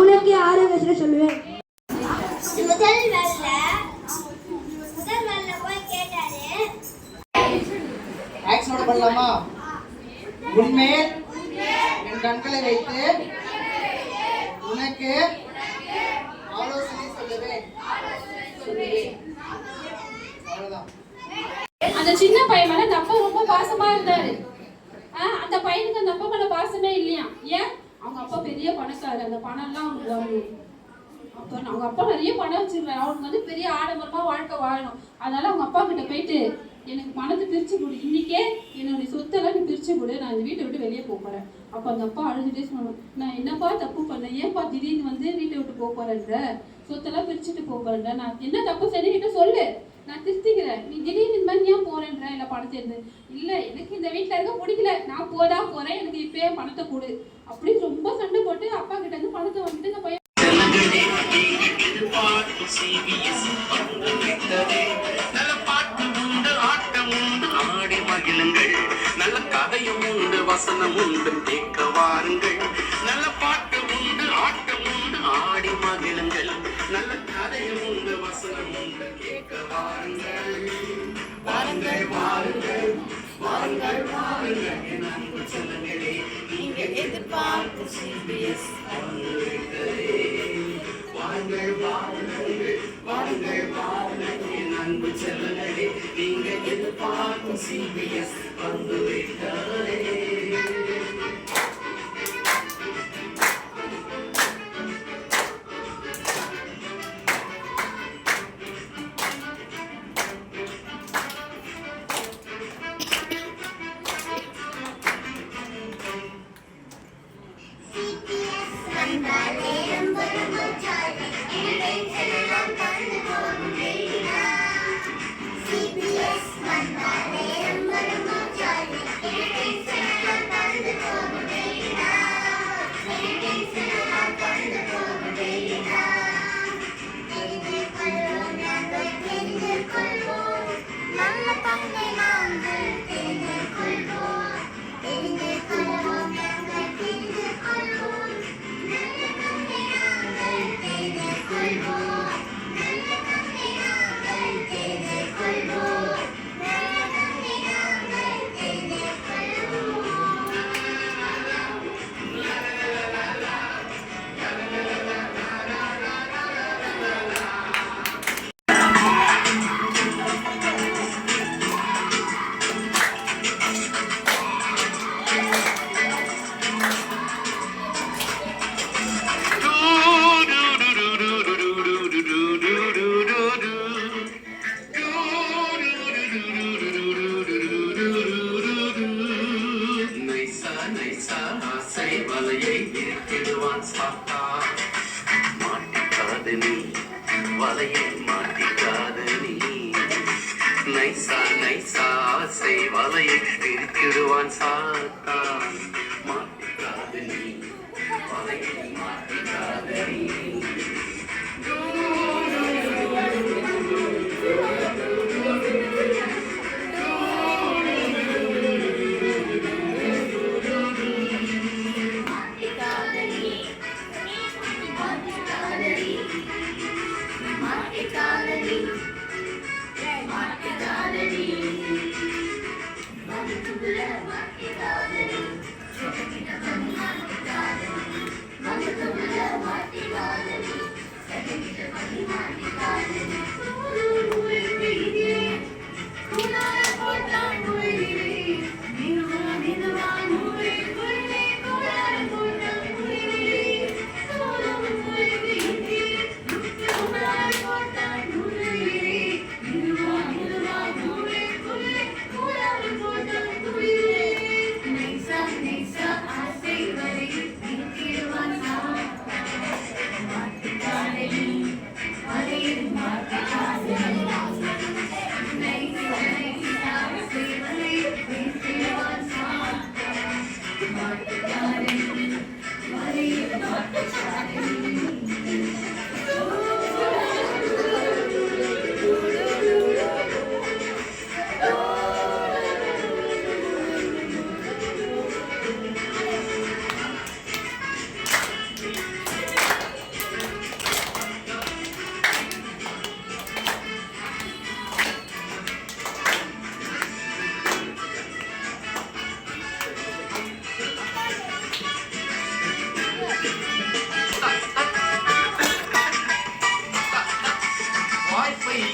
உனக்கு யாரை வச்சுக்க சொல்லுவேன். முதல் வேலை போய் கேட்டாரு. ஆக்ஷனோட பண்ணலாமா? உன்மேல் என் கண்களை வைத்து உனக்கு ஆலோசனை சொல்லுவேன். அந்த சின்ன பையன் மேல அந்த அப்பா ரொம்ப பாசமா இருந்தாரு. அந்த பையனுக்கு அந்த அப்பா மேல பாசமே இல்லையா? ஏன்? அவங்க அப்பா பெரிய பணக்காரர். அந்த பணம் எல்லாம் அவனுக்கு வரணும். அப்ப அவங்க அப்பா நிறைய பணம் வச்சிருக்காரு. அவனுக்கு வந்து பெரிய ஆடம்பரமா வாழ்க்கை வாழணும். அதனால அவங்க அப்பா கிட்ட போயிட்டு எனக்கு பணத்தை பிரிச்சு கொடு, இன்னைக்கே என்னுடைய சொத்தெல்லாம் நீ பிரிச்சு கொடு, நான் இந்த வீட்டை விட்டு வெளியே போறேன். அப்ப அந்த அப்பா அழுதுட்டே சொன்னான், நான் என்னப்பா தப்பு பண்ணேன், ஏன்பா திடீர்னு வந்து வீட்டை விட்டு போறேன்ற, சொத்தெல்லாம் பிரிச்சுட்டு போறேன்ற, நான் என்ன தப்பு செஞ்சுக்கிட்ட சொல்லு, நான் திருத்திக்கிறேன், நீ திடீர்னு இந்த மாதிரி ஏன் போறேன்ற, இல்ல பணத்தை இருந்து இல்ல எனக்கு இந்த வீட்டுல இருக்க பிடிக்கல, நான் போறேன், எனக்கு இப்பயே பணத்தை கொடு அப்படின்னு ரொம்ப சண்டை போட்டு அப்பா கிட்ட இருந்து பணத்தை வாங்கிட்டு இந்த பையன் நல்ல கதையும் உண்டு, வசனம் உண்டு, கேட்க வாருங்கள். நல்ல பாட்டு உண்டு, ஆட்டம் உண்டு, ஆடி மகிழுங்கள். நல்ல கதையும் உண்டு, வசனம் உண்டு, கேட்க வாருங்கள். வாருங்கள் வாருங்கள் வாருங்கள் வாருங்கள் என் அன்பு செல்லங்களே, நீங்க எதிர்பார்த்து CBS வந்துவிட்டதே. வாருங்கள் வாருங்கள் வாருங்கள் வாருங்கள் என் அன்பு செல்லங்களே, நீங்க எதிர்பார்க்கும் CBS வந்துவிட்டதே. வலையை மாட்டிக்காது நீ, நைசா நைசா ஆசை வலையை பிரித்திடுவான் சாத்தான். மாட்டிக்காது நீ, வலையை மாட்டிக்காது நீ. Mama,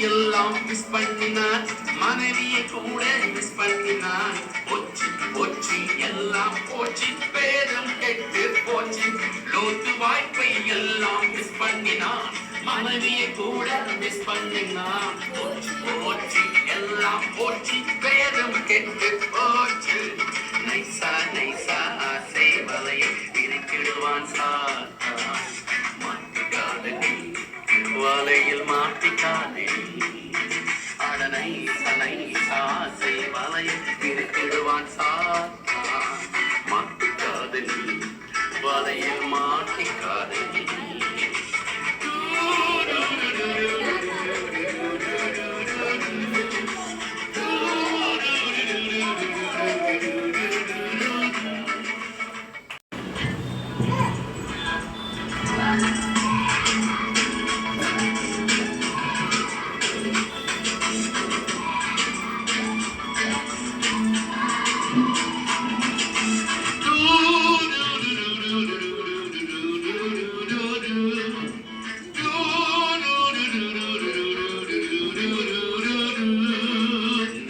எல்லாம் மிஸ் பண்ணினான் மனைவியை கூட மிஸ் பண்ணினான் போச்சு போச்சு எல்லாம் போச்சு பேரும் கெட்டு போச்சு லோத்து வாய்ப்பை எல்லாம் மிஸ் பண்ணினான் மனைவியை கூட மிஸ் பண்ணினான் போச்சு போச்சு எல்லாம் போச்சு பேரும் கெட்டு போச்சு நைசா நைசா ஆசை வலையை இருக்கிடுவான் சாத்தா மாட்டிக்காத நீ வலையில் மாட்டிக்காதே அட நைசா நைசா ஆசை வலையில் இருக்கிடுவான் சாத்தா மாட்டிக்காத நீ வலையில் மாட்டிக்காதே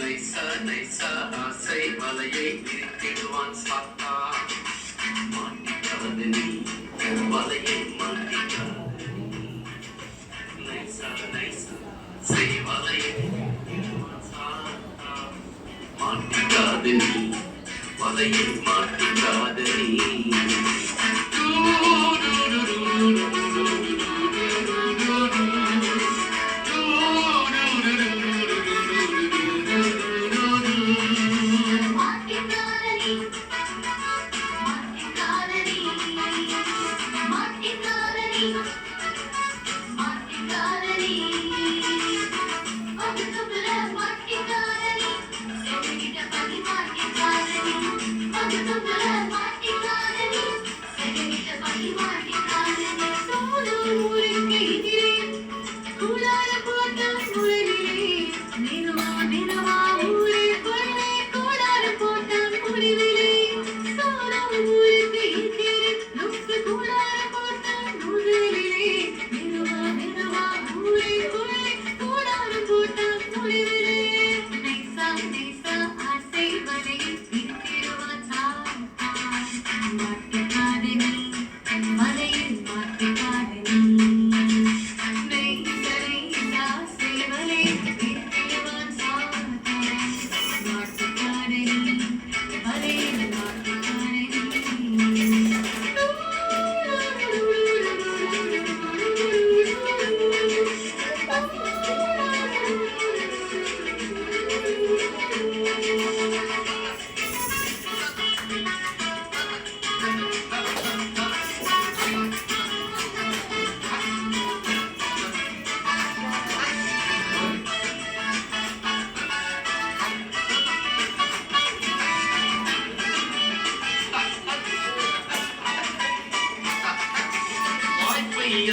நைசா நைசா ஆசை வலையை இருக்கிடுவான் சாத்தா மாட்டிக்காது நீ வலையை மாட்டிக்காது நைசா நைசா ஆசை வலையை இருக்கிடுவான் சாத்தா மாட்டிக்காது நீ வலையை மாட்டிக்காது நீ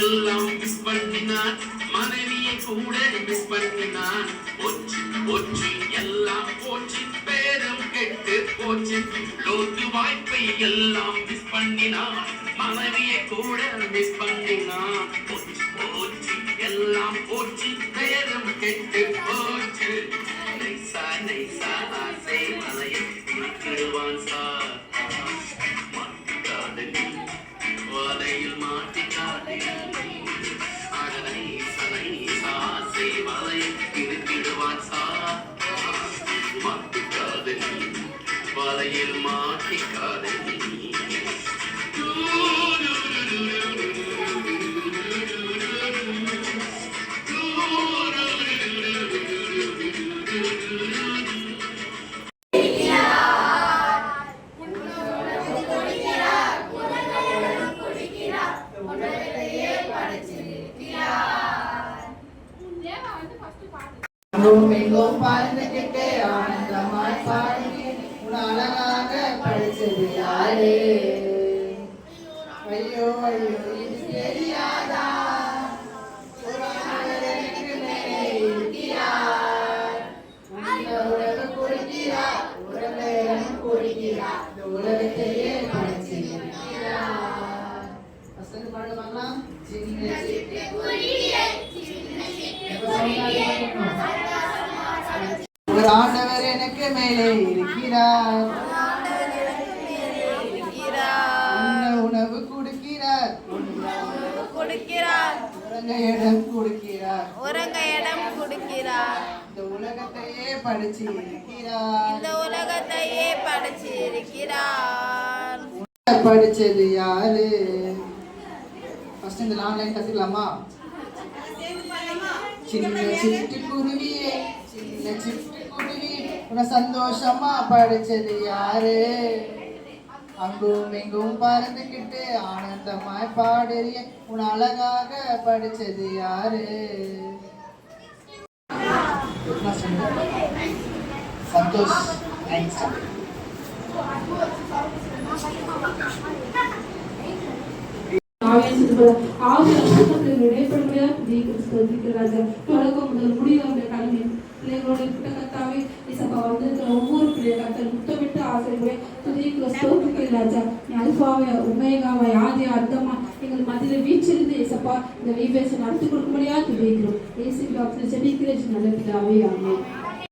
எல்லாம் மிஸ் பண்ணினான் மனைவியை கூட மிஸ் பண்ணினான் போச்சு போச்சு எல்லாம் போச்சு பேரும் கெட்டு போச்சு லோத்து வாய்ப்பை எல்லாம் மிஸ் பண்ணினான் மனைவியை கூட மிஸ் பண்ணினான் போச்சு போச்சு எல்லாம் போச்சு பேரும் கெட்டு போச்சு நைசா நைசா ஆசை வலையை இருக்கிடுவான் சாத்தா மாட்டிக்காத நீ வலையில் மாட்டிக்காதே அட நைசா நைசா ஆசை வலையை இருக்கிடுவான் சாத்தா மாட்டிக்காத நீ வலையில் மாட்டிக்காதே எங்கும் பறந்துகிட்டு ஆனந்தமாய் பாடி உன் அழகாக படிச்சது யாரு? ஐயோ ஐயோ இது தெரியாதா? ஒரு ஆண்டவர் எனக்கு மேலே இருக்கிறார். அந்த உலகம் கொடுக்கிறார், உலகம் கொடுக்கிறார், இந்த உலகத்தையே படைச்சிருக்கிறார். வசனம் பாடுவாங்களா? சின்ன சிட்டு குருவியே, சின்ன சிட்டு ஒரு ஆண்டவர் எனக்கு மேலே இருக்கிறார், உண்ண உணவு கொடுக்கிறார், உறங்க இடம் கொடுக்கிறார், இந்த உலகத்தையே படைச்சிருக்கிறார். படிச்சது யாரு? ஃபர்ஸ்ட் இந்த லாங் லைன் கத்துக்கலாமா? சின்ன சிட்டுக்குருவியே, சின்ன சிட்டுக்குருவி, உன்னை சந்தோஷமா படிச்சது யாரு? அங்கும் இங்கும் பறந்துக்கிட்டு ஆனந்தமாய் பாடுறிய உன் அழகாக படிச்சது யாரு? சந்தோஷ். ஒவ்வொரு பிள்ளைய கத்தல் முத்தமிட்டு ஆசிரியர்களே துதிக்கிற ஸ்தோத்திரிக்கிற ராஜா, நீ அல்பாவை உமேகாவை ஆதி அர்த்தமா எங்கள் மத்தியில வீச்சிருந்து ஏசப்பா இந்த வீபேச நடத்தி கொடுக்கும்படியா துதிக்கிறோம். ஏசு டாக்டர் செடிக்கிறேன் நல்ல பிதாவே. ஆமென்.